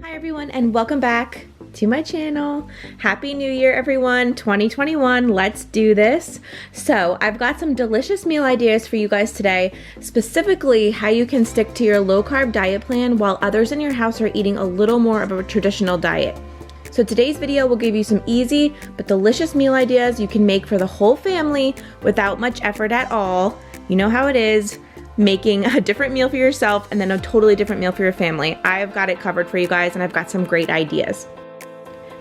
Hi everyone and welcome back to my channel. Happy New Year everyone, 2021, let's do this. So I've got some delicious meal ideas for you guys today, specifically how you can stick to your low carb diet plan while others in your house are eating a little more of a traditional diet. So today's video will give you some easy but delicious meal ideas you can make for the whole family without much effort at all. You know how it is. Making a different meal for yourself and then a totally different meal for your family. I've got it covered for you guys and I've got some great ideas.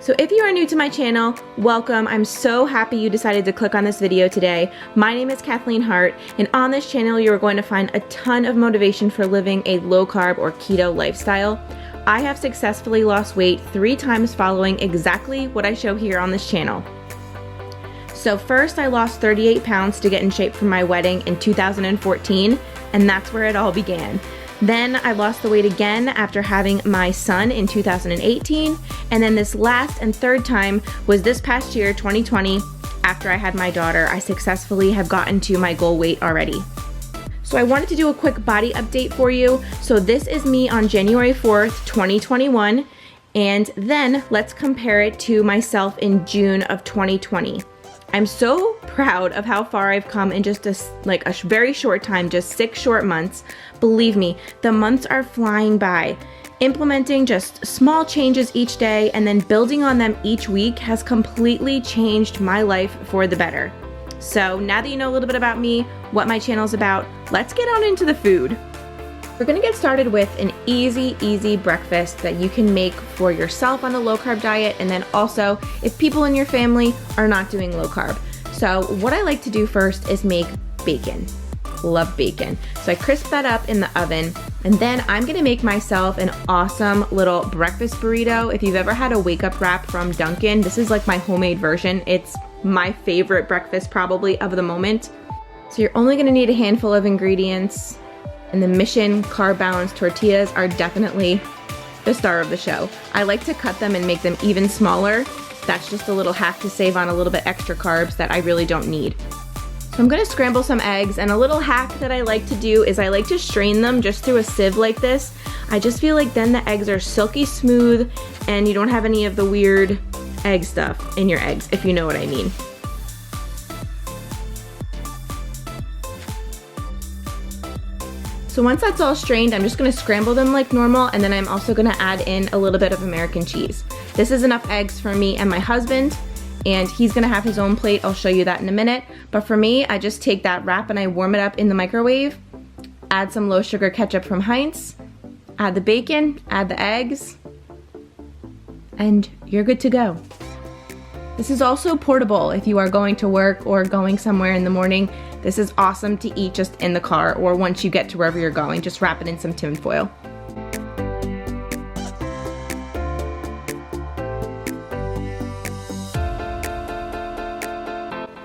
So if you are new to my channel, welcome. I'm so happy you decided to click on this video today. My name is Kathleen Hart and on this channel you are going to find a ton of motivation for living a low carb or keto lifestyle. I have successfully lost weight 3 times following exactly what I show here on this channel. So first I lost 38 pounds to get in shape for my wedding in 2014. And that's where it all began. Then I lost the weight again after having my son in 2018. And then this last and third time was this past year, 2020, after I had my daughter. I successfully have gotten to my goal weight already. So I wanted to do a quick body update for you. So this is me on January 4th, 2021. And then let's compare it to myself in June of 2020. I'm so proud of how far I've come in just a very short time, just 6 short months. Believe me, the months are flying by. Implementing just small changes each day and then building on them each week has completely changed my life for the better. So now that you know a little bit about me, what my channel is about, let's get on into the food. We're gonna get started with an easy breakfast that you can make for yourself on a low carb diet and then also if people in your family are not doing low carb. So what I like to do first is make bacon. Love bacon. So I crisp that up in the oven and then I'm gonna make myself an awesome little breakfast burrito. If you've ever had a wake up wrap from Dunkin', this is like my homemade version. It's my favorite breakfast probably of the moment. So you're only gonna need a handful of ingredients. And the Mission carb balanced tortillas are definitely the star of the show. I like to cut them and make them even smaller. That's just a little hack to save on a little bit extra carbs that I really don't need. So I'm gonna scramble some eggs, and a little hack that I like to do is I like to strain them just through a sieve like this. I just feel like then the eggs are silky smooth and you don't have any of the weird egg stuff in your eggs, if you know what I mean. So once that's all strained, I'm just gonna scramble them like normal, and then I'm also gonna add in a little bit of American cheese. This is enough eggs for me and my husband, and he's gonna have his own plate. I'll show you that in a minute. But for me, I just take that wrap and I warm it up in the microwave, add some low sugar ketchup from Heinz, add the bacon, add the eggs, and you're good to go. This is also portable if you are going to work or going somewhere in the morning. This is awesome to eat just in the car or once you get to wherever you're going. Just wrap it in some tin foil.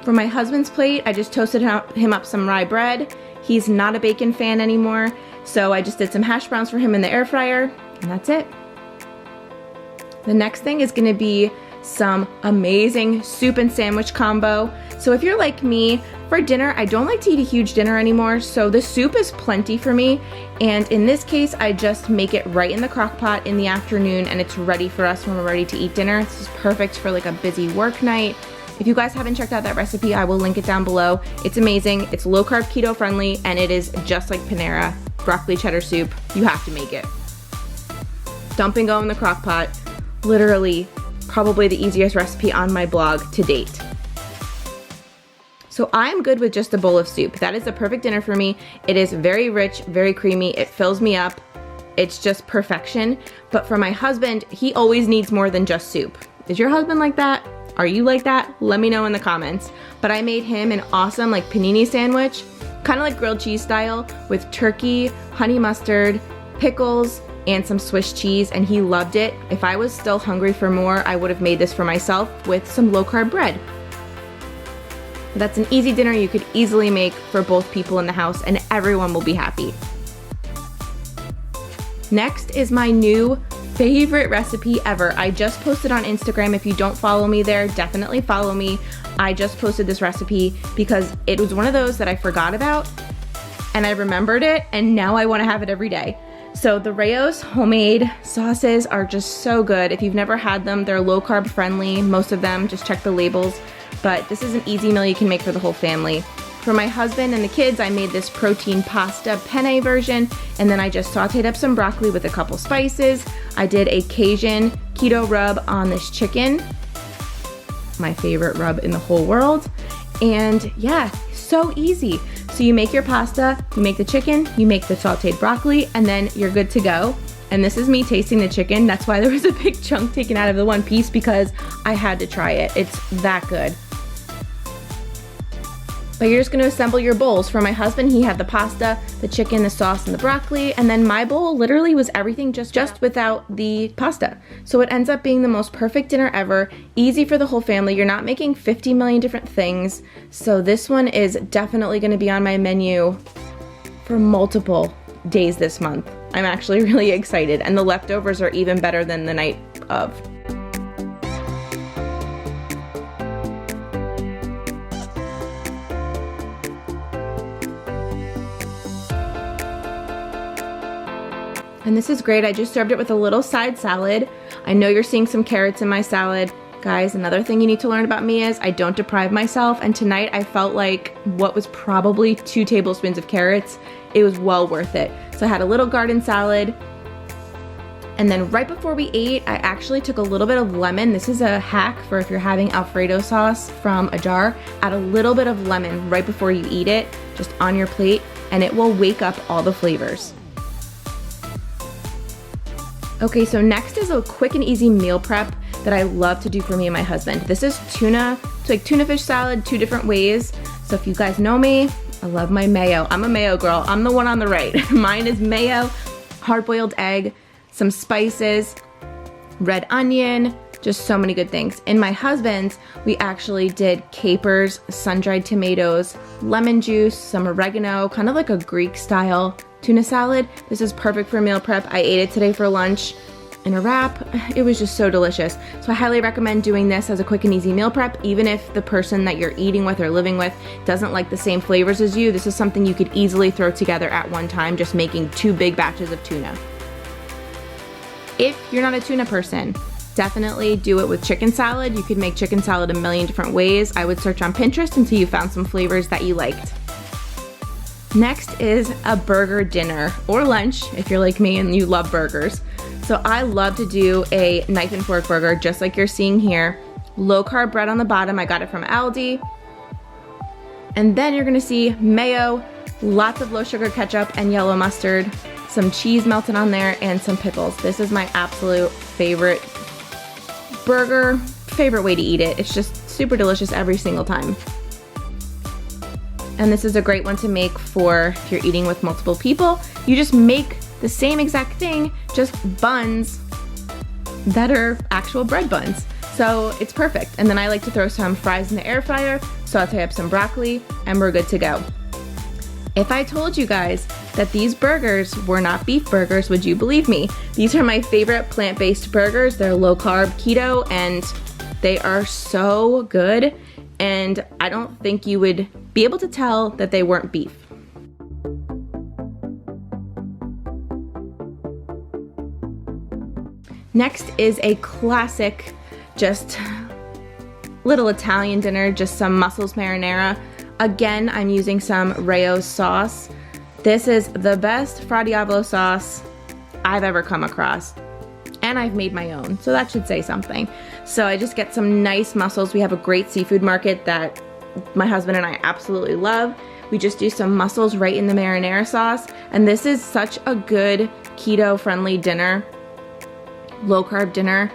For my husband's plate, I just toasted him up some rye bread. He's not a bacon fan anymore, so I just did some hash browns for him in the air fryer, and that's it. The next thing is gonna be some amazing soup and sandwich combo. So if you're like me, for dinner, I don't like to eat a huge dinner anymore, so the soup is plenty for me. And in this case, I just make it right in the crock pot in the afternoon and it's ready for us when we're ready to eat dinner. This is perfect for like a busy work night. If you guys haven't checked out that recipe, I will link it down below. It's amazing, it's low carb, keto friendly, and it is just like Panera, broccoli cheddar soup. You have to make it. Dump and go in the crock pot. Literally, probably the easiest recipe on my blog to date. So I'm good with just a bowl of soup. That is the perfect dinner for me. It is very rich, very creamy. It fills me up. It's just perfection. But for my husband, he always needs more than just soup. Is your husband like that? Are you like that? Let me know in the comments. But I made him an awesome like panini sandwich, kind of like grilled cheese style, with turkey, honey mustard, pickles, and some Swiss cheese, and he loved it. If I was still hungry for more, I would have made this for myself with some low carb bread. That's an easy dinner you could easily make for both people in the house and everyone will be happy. Next is my new favorite recipe ever. I just posted on Instagram. If you don't follow me there, definitely follow me. I just posted this recipe because it was one of those that I forgot about and I remembered it and now I want to have it every day. So the Rao's homemade sauces are just so good. If you've never had them, they're low carb friendly, most of them, just check the labels. But this is an easy meal you can make for the whole family. For my husband and the kids, I made this protein pasta penne version, and then I just sauteed up some broccoli with a couple spices. I did a Cajun keto rub on this chicken, my favorite rub in the whole world. And yeah, so easy. So you make your pasta, you make the chicken, you make the sauteed broccoli, and then you're good to go. And this is me tasting the chicken. That's why there was a big chunk taken out of the one piece, because I had to try it. It's that good. But you're just gonna assemble your bowls. For my husband, he had the pasta, the chicken, the sauce, and the broccoli, and then my bowl literally was everything just without the pasta. So it ends up being the most perfect dinner ever, easy for the whole family. You're not making 50 million different things. So this one is definitely gonna be on my menu for multiple days this month. I'm actually really excited, and the leftovers are even better than the night of. And this is great. I just served it with a little side salad. I know you're seeing some carrots in my salad. Guys, another thing you need to learn about me is I don't deprive myself, and tonight I felt like what was probably 2 tablespoons of carrots, it was well worth it. So I had a little garden salad, and then right before we ate, I actually took a little bit of lemon. This is a hack for if you're having Alfredo sauce from a jar. Add a little bit of lemon right before you eat it, just on your plate, and it will wake up all the flavors. Okay, so next is a quick and easy meal prep that I love to do for me and my husband. This is tuna. It's like tuna fish salad, 2 different ways. So if you guys know me, I love my mayo. I'm a mayo girl. I'm the one on the right. Mine is mayo, hard-boiled egg, some spices, red onion, just so many good things. In my husband's, we actually did capers, sun-dried tomatoes, lemon juice, some oregano, kind of like a Greek style tuna salad. This is perfect for meal prep. I ate it today for lunch in a wrap. It was just so delicious. So I highly recommend doing this as a quick and easy meal prep. Even if the person that you're eating with or living with doesn't like the same flavors as you, this is something you could easily throw together at one time, just making 2 big batches of tuna. If you're not a tuna person, definitely do it with chicken salad. You could make chicken salad a million different ways. I would search on Pinterest until you found some flavors that you liked. Next is a burger dinner or lunch if you're like me and you love burgers. So I love to do a knife and fork burger just like you're seeing here. Low carb bread on the bottom. I got it from Aldi. And then you're gonna see mayo, lots of low sugar ketchup and yellow mustard, some cheese melted on there, and some pickles. This is my absolute favorite burger, favorite way to eat it. It's just super delicious every single time. And this is a great one to make for if you're eating with multiple people. You just make the same exact thing, just buns that are actual bread buns. So it's perfect. And then I like to throw some fries in the air fryer, saute up some broccoli, and we're good to go. If I told you guys that these burgers were not beef burgers, would you believe me? These are my favorite plant-based burgers. They're low carb keto, and they are so good. And I don't think you would be able to tell that they weren't beef. Next is a classic, just little Italian dinner, just some mussels marinara. Again, I'm using some Rao's sauce. This is the best Fra Diavolo sauce I've ever come across. And I've made my own, so that should say something. So I just get some nice mussels. We have a great seafood market that my husband and I absolutely love. We just do some mussels right in the marinara sauce. And this is such a good keto-friendly dinner, low-carb dinner.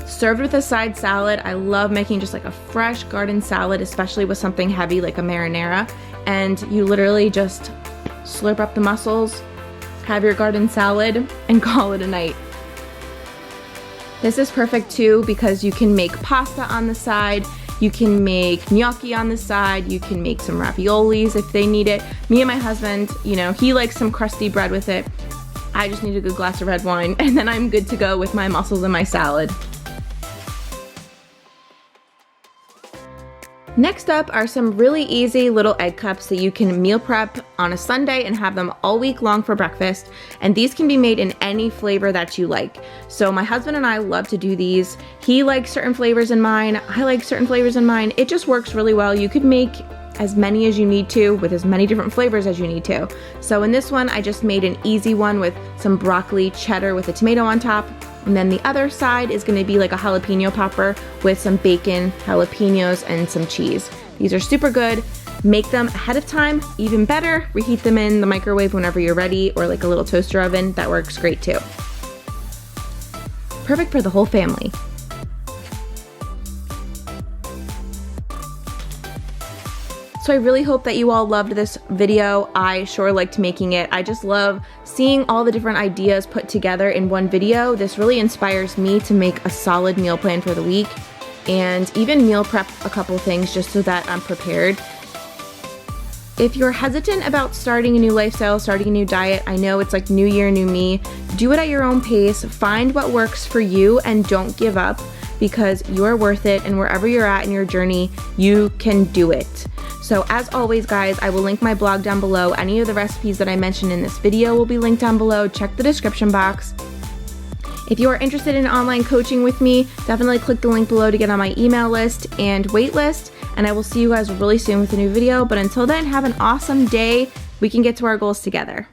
Served with a side salad. I love making just like a fresh garden salad, especially with something heavy like a marinara. And you literally just slurp up the mussels, have your garden salad, and call it a night. This is perfect too because you can make pasta on the side, you can make gnocchi on the side, you can make some raviolis if they need it. Me and my husband, you know, he likes some crusty bread with it. I just need a good glass of red wine, and then I'm good to go with my mussels and my salad. Next up are some really easy little egg cups that you can meal prep on a Sunday and have them all week long for breakfast. And these can be made in any flavor that you like. So my husband and I love to do these. He likes certain flavors in mine. I like certain flavors in mine. It just works really well. You could make as many as you need to with as many different flavors as you need to. So in this one, I just made an easy one with some broccoli cheddar with a tomato on top. And then the other side is gonna be like a jalapeno popper with some bacon, jalapenos, and some cheese. These are super good. Make them ahead of time, even better. Reheat them in the microwave whenever you're ready, or like a little toaster oven. That works great too. Perfect for the whole family. So I really hope that you all loved this video. I sure liked making it. I just love seeing all the different ideas put together in one video. This really inspires me to make a solid meal plan for the week and even meal prep a couple things just so that I'm prepared. If you're hesitant about starting a new lifestyle, starting a new diet, I know it's like new year, new me. Do it at your own pace. Find what works for you and don't give up, because you're worth it, and wherever you're at in your journey, you can do it. So as always, guys, I will link my blog down below. Any of the recipes that I mentioned in this video will be linked down below. Check the description box. If you are interested in online coaching with me, definitely click the link below to get on my email list and wait list, and I will see you guys really soon with a new video. But until then, have an awesome day. We can get to our goals together.